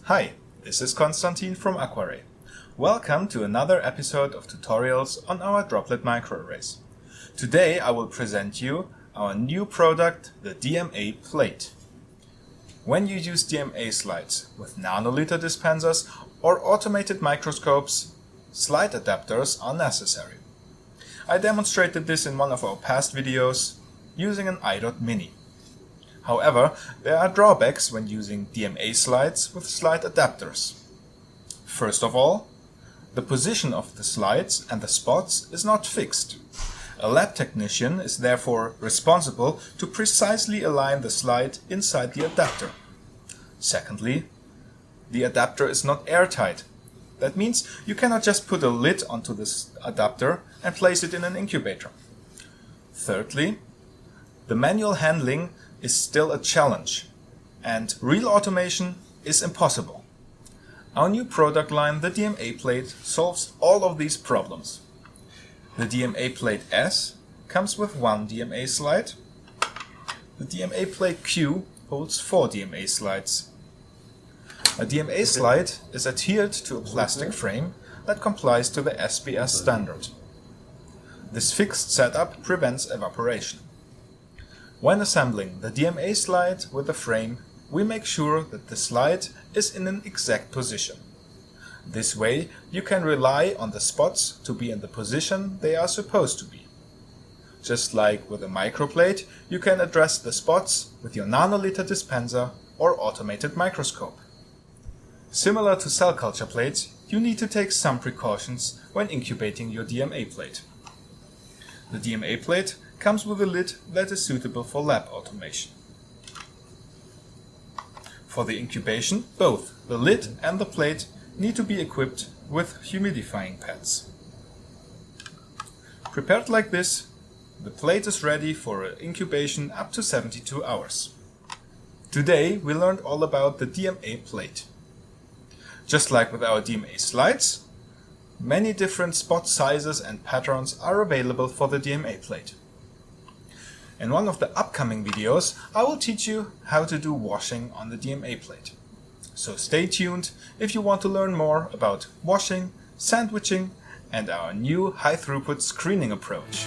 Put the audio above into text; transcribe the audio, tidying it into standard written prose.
Hi, this is Konstantin from Aquarray. Welcome to another episode of tutorials on our Droplet Microarrays. Today I will present you our new product, the DMA-Plate. When you use DMA slides with nanoliter dispensers or automated microscopes, slide adapters are necessary. I demonstrated this in one of our past videos using an iDot Mini. However, there are drawbacks when using DMA slides with slide adapters. First of all, the position of the slides and the spots is not fixed. A lab technician is therefore responsible to precisely align the slide inside the adapter. Secondly, the adapter is not airtight. That means you cannot just put a lid onto this adapter and place it in an incubator. Thirdly, the manual handling is still a challenge, and real automation is impossible. Our new product line, the DMA-Plate, solves all of these problems. The DMA-Plate S comes with one DMA slide. The DMA-Plate Q holds 4 DMA slides. A DMA slide is adhered to a plastic frame that complies to the SBS standard. This fixed setup prevents evaporation. When assembling the DMA slide with the frame, we make sure that the slide is in an exact position. This way you can rely on the spots to be in the position they are supposed to be. Just like with a microplate, you can address the spots with your nanoliter dispenser or automated microscope. Similar to cell culture plates, you need to take some precautions when incubating your DMA plate. The DMA plate comes with a lid that is suitable for lab automation. For the incubation, both the lid and the plate need to be equipped with humidifying pads. Prepared like this, the plate is ready for incubation up to 72 hours. Today we learned all about the DMA plate. Just like with our DMA slides, many different spot sizes and patterns are available for the DMA plate. In one of the upcoming videos, I will teach you how to do washing on the DMA plate. So stay tuned if you want to learn more about washing, sandwiching, and our new high-throughput screening approach.